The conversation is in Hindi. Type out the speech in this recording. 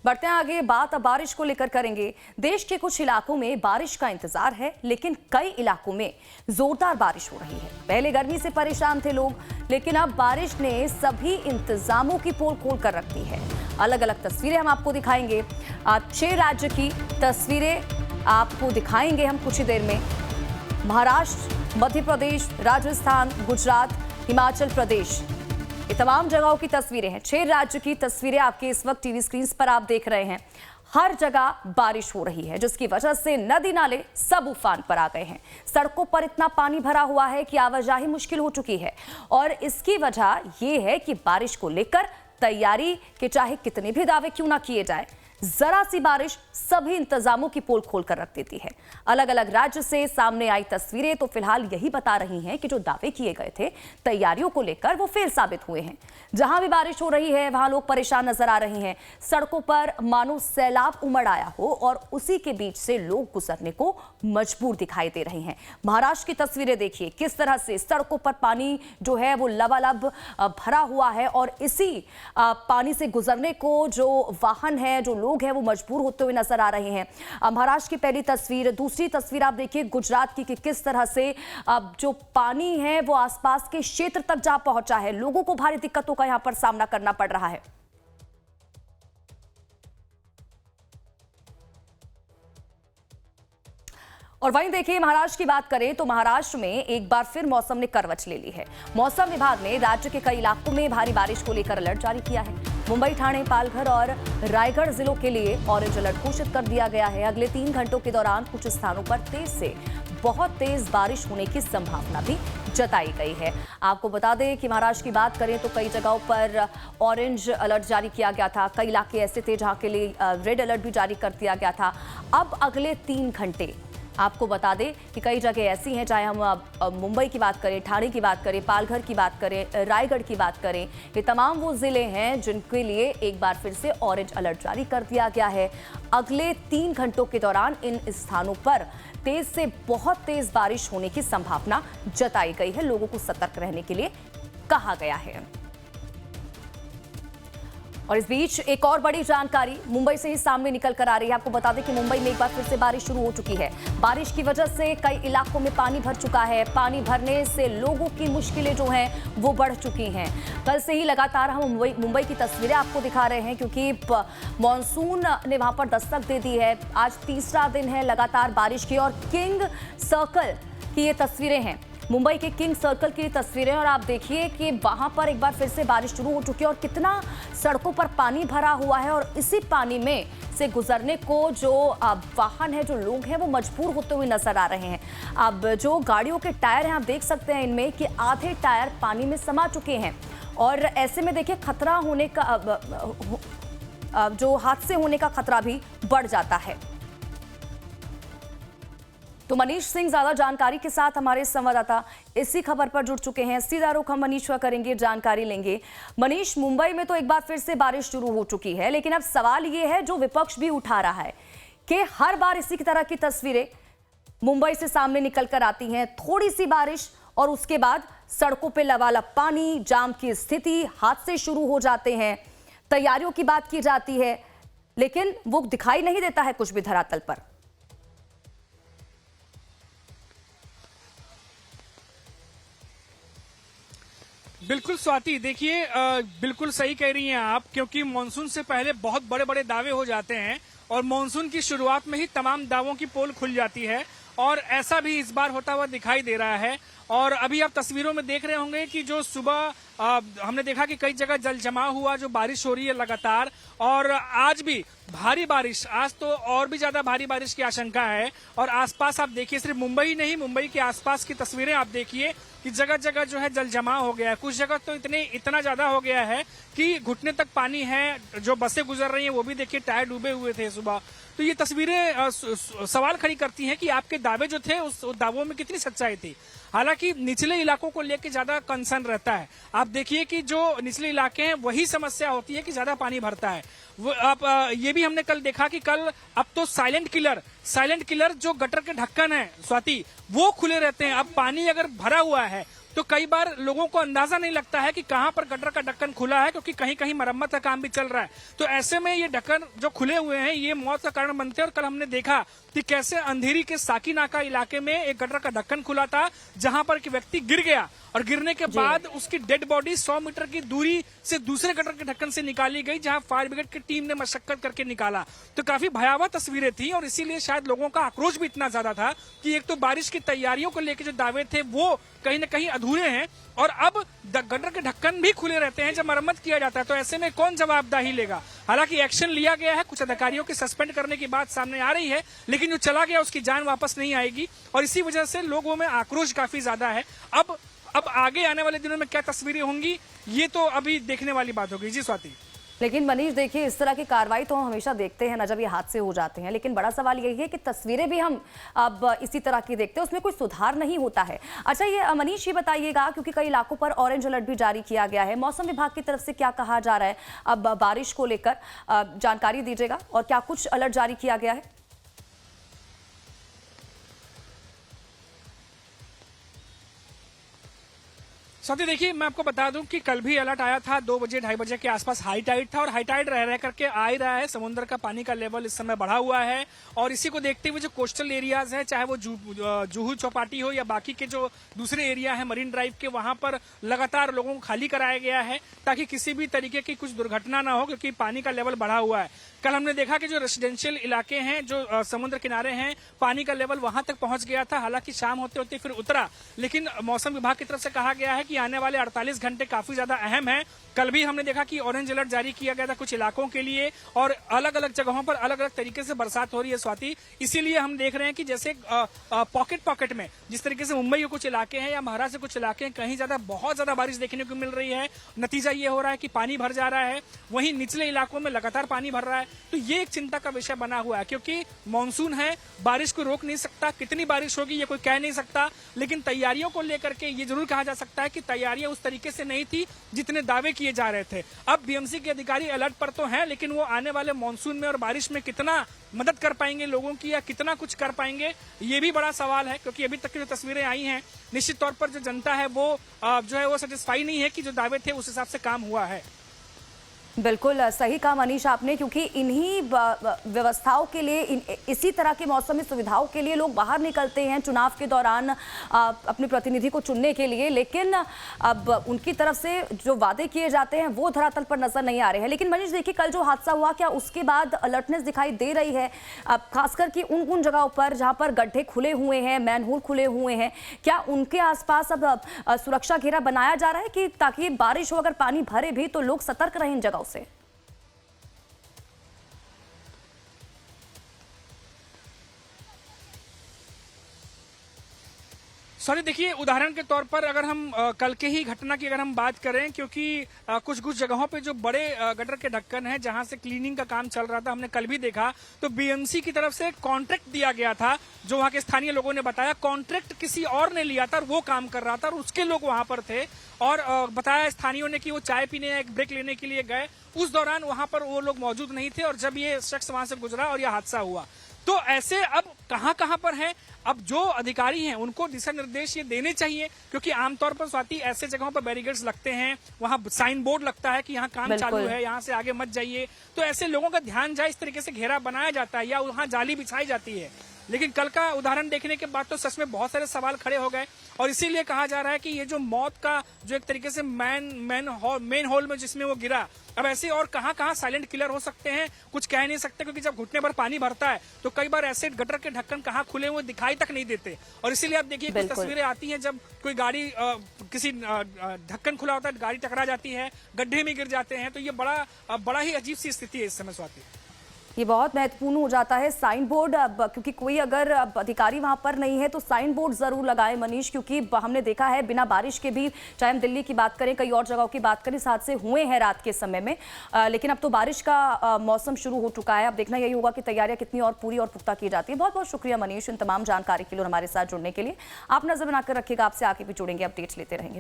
बढ़ते हैं आगे, बात अब बारिश को लेकर करेंगे। देश के कुछ इलाकों में बारिश का इंतजार है, लेकिन कई इलाकों में जोरदार बारिश हो रही है। पहले गर्मी से परेशान थे लोग, लेकिन अब बारिश ने सभी इंतजामों की पोल खोल कर रख दी है। अलग अलग तस्वीरें हम आपको दिखाएंगे। 6 राज्य की तस्वीरें आपको दिखाएंगे हम कुछ ही देर में। महाराष्ट्र, मध्य प्रदेश, राजस्थान, गुजरात, हिमाचल प्रदेश, ये तमाम जगहों की तस्वीरें हैं। 6 राज्य की तस्वीरें आपके इस वक्त टीवी स्क्रीन पर आप देख रहे हैं। हर जगह बारिश हो रही है, जिसकी वजह से नदी नाले सब उफान पर आ गए हैं। सड़कों पर इतना पानी भरा हुआ है कि आवाजाही मुश्किल हो चुकी है। और इसकी वजह यह है कि बारिश को लेकर तैयारी के चाहे कितने भी दावे क्यों ना किए जाए, जरा सी बारिश सभी इंतजामों की पोल खोल कर रख देती है। अलग अलग राज्य से सामने आई तस्वीरें तो फिलहाल यही बता रही हैं कि जो दावे किए गए थे तैयारियों को लेकर वो फेल साबित हुए हैं। जहां भी बारिश हो रही है वहां लोग परेशान नजर आ रहे हैं। सड़कों पर मानो सैलाब उमड़ आया हो और उसी के बीच से लोग गुजरने को मजबूर दिखाई दे रहे हैं। महाराष्ट्र की तस्वीरें देखिए, किस तरह से सड़कों पर पानी जो है वो लबालब भरा हुआ है और इसी पानी से गुजरने को जो वाहन है, जो लोग हैं, वो मजबूर होते हुए नजर आ रहे हैं। महाराष्ट्र की पहली तस्वीर। दूसरी तस्वीर आप देखिए गुजरात की कि किस तरह से जो पानी है वो आसपास के क्षेत्र तक जा पहुंचा है। लोगों को भारी दिक्कतों का यहां पर सामना करना पड़ रहा है। और वहीं देखिए महाराष्ट्र की बात करें तो महाराष्ट्र में एक बार फिर मौसम ने करवट ले ली है। मौसम विभाग ने राज्य के कई इलाकों में भारी बारिश को लेकर अलर्ट जारी किया है। मुंबई, ठाणे, पालघर और रायगढ़ जिलों के लिए ऑरेंज अलर्ट घोषित कर दिया गया है। अगले 3 घंटों के दौरान कुछ स्थानों पर तेज से बहुत तेज बारिश होने की संभावना भी जताई गई है। आपको बता दें कि महाराष्ट्र की बात करें तो कई जगहों पर ऑरेंज अलर्ट जारी किया गया था। कई इलाके ऐसे थे जहां के लिए रेड अलर्ट भी जारी कर दिया गया था। अब अगले 3 घंटे आपको बता दें कि कई जगह ऐसी हैं, चाहे हम मुंबई की बात करें, ठाणे की बात करें, पालघर की बात करें, रायगढ़ की बात करें, ये तमाम वो जिले हैं जिनके लिए एक बार फिर से ऑरेंज अलर्ट जारी कर दिया गया है। अगले 3 घंटों के दौरान इन स्थानों पर तेज से बहुत तेज बारिश होने की संभावना जताई गई है। लोगों को सतर्क रहने के लिए कहा गया है। और इस बीच एक और बड़ी जानकारी मुंबई से ही सामने निकल कर आ रही है। आपको बता दें कि मुंबई में एक बार फिर से बारिश शुरू हो चुकी है। बारिश की वजह से कई इलाकों में पानी भर चुका है। पानी भरने से लोगों की मुश्किलें जो हैं वो बढ़ चुकी हैं। कल से ही लगातार हम मुंबई की तस्वीरें आपको दिखा रहे हैं, क्योंकि मानसून ने वहां पर दस्तक दे दी है। आज तीसरा दिन है लगातार बारिश की। और किंग सर्कल की ये तस्वीरें हैं, मुंबई के किंग सर्कल की तस्वीरें। और आप देखिए कि वहां पर एक बार फिर से बारिश शुरू हो चुकी है और कितना सड़कों पर पानी भरा हुआ है। और इसी पानी में से गुजरने को जो वाहन है, जो लोग हैं, वो मजबूर होते हुए नजर आ रहे हैं। अब जो गाड़ियों के टायर हैं आप देख सकते हैं इनमें कि आधे टायर पानी में समा चुके हैं। और ऐसे में देखिए खतरा होने का, जो हादसे होने का खतरा भी बढ़ जाता है। तो मनीष सिंह ज्यादा जानकारी के साथ हमारे संवाददाता इसी खबर पर जुड़ चुके हैं। सीधा रुख हम मनीष का करेंगे, जानकारी लेंगे। मनीष, मुंबई में तो एक बार फिर से बारिश शुरू हो चुकी है, लेकिन अब सवाल ये है जो विपक्ष भी उठा रहा है कि हर बार इसी की तरह की तस्वीरें मुंबई से सामने निकल कर आती हैं। थोड़ी सी बारिश और उसके बाद सड़कों पर लबालब पानी, जाम की स्थिति, हादसे शुरू हो जाते हैं। तैयारियों की बात की जाती है, लेकिन वो दिखाई नहीं देता है कुछ भी धरातल पर। बिल्कुल स्वाति, देखिए बिल्कुल सही कह रही हैं आप, क्योंकि मानसून से पहले बहुत बड़े बड़े दावे हो जाते हैं और मानसून की शुरुआत में ही तमाम दावों की पोल खुल जाती है। और ऐसा भी इस बार होता हुआ दिखाई दे रहा है। और अभी आप तस्वीरों में देख रहे होंगे कि जो सुबह हमने देखा कि कई जगह जल जमाव हुआ, जो बारिश हो रही है लगातार। और आज भी भारी बारिश, आज तो और भी ज्यादा भारी बारिश की आशंका है। और आसपास आप देखिए, सिर्फ मुंबई नहीं, मुंबई के आसपास की तस्वीरें आप देखिए कि जगह जगह जो है जल जमाव हो गया है। कुछ जगह तो इतना ज्यादा हो गया है कि घुटने तक पानी है। जो बसें गुजर रही हैं वो भी देखिए टायर डूबे हुए थे सुबह। तो ये तस्वीरें सवाल खड़ी करती हैं कि आपके दावे जो थे उस दावों में कितनी सच्चाई थी। हालांकि निचले इलाकों को लेकर ज्यादा कंसर्न रहता है। आप देखिए कि जो निचले इलाके हैं वही समस्या होती है कि ज्यादा पानी भरता है। वो आप ये भी हमने कल देखा कि कल अब तो साइलेंट किलर जो गटर के ढक्कन है स्वाति, वो खुले रहते हैं। अब पानी अगर भरा हुआ है तो कई बार लोगों को अंदाजा नहीं लगता है कि कहां पर गटर का ढक्कन खुला है, क्योंकि कहीं कहीं मरम्मत का काम भी चल रहा है। तो ऐसे में ये ढक्कन जो खुले हुए हैं ये मौत का कारण बनते हैं। और कल हमने देखा कि कैसे अंधेरी के साकीनाका इलाके में एक गटर का ढक्कन खुला था, जहां पर एक व्यक्ति गिर गया और गिरने के बाद उसकी डेड बॉडी 100 मीटर की दूरी से दूसरे गटर के ढक्कन से निकाली गई, जहां फायर ब्रिगेड की टीम ने मशक्कत करके निकाला। तो काफी भयावह तस्वीरें थी और इसीलिए शायद लोगों का आक्रोश भी इतना ज्यादा था कि एक तो बारिश की तैयारियों को लेकर जो दावे थे वो कहीं न कहीं अधूरे हैं, और अब गटर के ढक्कन भी खुले रहते हैं जब मरम्मत किया जाता है। तो ऐसे में कौन जवाबदेही लेगा? हालांकि एक्शन लिया गया है, कुछ अधिकारियों के सस्पेंड करने की बात सामने आ रही है, लेकिन जो चला गया उसकी जान वापस नहीं आएगी और इसी वजह से लोगों में आक्रोश काफी ज्यादा है। अब आगे आने वाले दिनों में क्या तस्वीरें होंगी ये तो अभी देखने वाली बात होगी। जी स्वाति। लेकिन मनीष देखिए, इस तरह की कार्रवाई तो हम हमेशा देखते हैं ना जब ये हादसे हो जाते हैं, लेकिन बड़ा सवाल यही है कि तस्वीरें भी हम अब इसी तरह की देखते हैं, उसमें कोई सुधार नहीं होता है। अच्छा ये मनीष ये बताइएगा, क्योंकि कई इलाकों पर ऑरेंज अलर्ट भी जारी किया गया है, मौसम विभाग की तरफ से क्या कहा जा रहा है अब बारिश को लेकर, जानकारी दीजिएगा, और क्या कुछ अलर्ट जारी किया गया है? साथी देखिए, मैं आपको बता दूं कि कल भी अलर्ट आया था 2 बजे 2:30 बजे के आसपास। हाई टाइड था और हाई टाइड रह करके आ ही रहा है। समुद्र का पानी का लेवल इस समय बढ़ा हुआ है और इसी को देखते हुए जो कोस्टल एरियाज है, चाहे वो जुहू चौपाटी हो या बाकी के जो दूसरे एरिया है मरीन ड्राइव के, वहां पर लगातार लोगों को खाली कराया गया है ताकि किसी भी तरीके की कुछ दुर्घटना ना हो, क्योंकि पानी का लेवल बढ़ा हुआ है। कल हमने देखा कि जो रेसिडेंशियल इलाके हैं, जो समुद्र किनारे हैं, पानी का लेवल वहां तक पहुंच गया था। हालांकि शाम होते होते फिर उतरा, लेकिन मौसम विभाग की तरफ से कहा गया है कि आने वाले 48 घंटे काफी ज्यादा अहम है। कल भी हमने देखा कि ऑरेंज अलर्ट जारी किया गया था कुछ इलाकों के लिए और अलग अलग जगहों पर अलग अलग तरीके से बरसात हो रही है स्वाति। इसीलिए हम देख रहे हैं कि जैसे पॉकेट में जिस तरीके से मुंबई के कुछ इलाके हैं या महाराष्ट्र के कुछ इलाके हैं, कहीं ज्यादा बहुत ज्यादा बारिश देखने को मिल रही है। नतीजा ये हो रहा है कि पानी भर जा रहा है, वहीं निचले इलाकों में लगातार पानी भर रहा है। तो ये एक चिंता का विषय बना हुआ है, क्योंकि मानसून है, बारिश को रोक नहीं सकता, कितनी बारिश होगी ये कोई कह नहीं सकता, लेकिन तैयारियों को लेकर के ये जरूर कहा जा सकता है कि तैयारियां उस तरीके से नहीं थी जितने दावे किए जा रहे थे। अब बीएमसी के अधिकारी अलर्ट पर तो हैं, लेकिन वो आने वाले मानसून में और बारिश में कितना मदद कर पाएंगे लोगों की या कितना कुछ कर पाएंगे, ये भी बड़ा सवाल है। क्योंकि अभी तक की जो तस्वीरें आई हैं, निश्चित तौर पर जो जनता है वो जो है वो सेटिस्फाई नहीं है कि जो दावे थे उस हिसाब से काम हुआ है। बिल्कुल सही कहा मनीष आपने, क्योंकि इन्हीं व्यवस्थाओं के लिए, इसी तरह की मौसमी सुविधाओं के लिए लोग बाहर निकलते हैं चुनाव के दौरान अपने प्रतिनिधि को चुनने के लिए, लेकिन अब उनकी तरफ से जो वादे किए जाते हैं वो धरातल पर नजर नहीं आ रहे हैं। लेकिन मनीष देखिए, कल जो हादसा हुआ, क्या उसके बाद अलर्टनेस दिखाई दे रही है, खासकर कि उन जगहों पर जहां पर गड्ढे खुले हुए हैं, मैनहोल खुले हुए हैं, क्या उनके आसपास अब सुरक्षा घेरा बनाया जा रहा है कि ताकि बारिश हो, अगर पानी भरे भी तो लोग सतर्क रहें इन जगहों से? सॉरी देखिए, उदाहरण के तौर पर अगर हम कल के ही घटना की अगर हम बात करें, क्योंकि कुछ जगहों पे जो बड़े गटर के ढक्कन हैं जहां से क्लीनिंग का काम चल रहा था, हमने कल भी देखा, तो बीएमसी की तरफ से कॉन्ट्रैक्ट दिया गया था, जो वहां के स्थानीय लोगों ने बताया। कॉन्ट्रैक्ट किसी और ने लिया था और वो काम कर रहा था और उसके लोग वहां पर थे और बताया स्थानीयों ने कि वो चाय पीने या एक ब्रेक लेने के लिए गए, उस दौरान वहां पर वो लोग मौजूद नहीं थे और जब ये शख्स वहां से गुजरा और यह हादसा हुआ। तो ऐसे अब कहां पर हैं, अब जो अधिकारी हैं उनको दिशा निर्देश ये देने चाहिए, क्योंकि आमतौर पर स्वाति ऐसे जगहों पर बैरिकेड्स लगते हैं, वहां साइन बोर्ड लगता है कि यहाँ काम चालू है, यहाँ से आगे मत जाइए, तो ऐसे लोगों का ध्यान जाए, इस तरीके से घेरा बनाया जाता है या वहां जाली बिछाई जाती है। लेकिन कल का उदाहरण देखने के बाद तो सच में बहुत सारे सवाल खड़े हो गए और इसीलिए कहा जा रहा है कि ये जो मौत का जो एक तरीके से मेन होल में जिसमें वो गिरा, अब ऐसे और कहां साइलेंट किलर हो सकते हैं कुछ कह नहीं सकते, क्योंकि जब घुटने पर पानी भरता है तो कई बार ऐसे गटर के ढक्कन कहां खुले हुए दिखाई तक नहीं देते। और इसीलिए आप देखिए कुछ तस्वीरें आती हैं जब कोई गाड़ी किसी ढक्कन खुला होता है, गाड़ी टकरा जाती है, गड्ढे में गिर जाते हैं, तो ये बड़ा ही अजीब सी स्थिति है इस समय स्वाति। ये बहुत महत्वपूर्ण हो जाता है साइन बोर्ड, क्योंकि कोई अगर अधिकारी वहां पर नहीं है तो साइन बोर्ड जरूर लगाए मनीष, क्योंकि हमने देखा है बिना बारिश के भी, चाहे हम दिल्ली की बात करें, कई और जगहों की बात करें, हादसे हुए हैं रात के समय में, लेकिन अब तो बारिश का मौसम शुरू हो चुका है। अब देखना यही होगा कि तैयारियां कितनी और पूरी और पुख्ता की जाती है। बहुत बहुत शुक्रिया मनीष इन तमाम जानकारी के लिए, हमारे साथ जुड़ने के लिए। आप नजर बनाकर रखिएगा, आपसे आगे भी जुड़ेंगे, अपडेट्स लेते रहेंगे।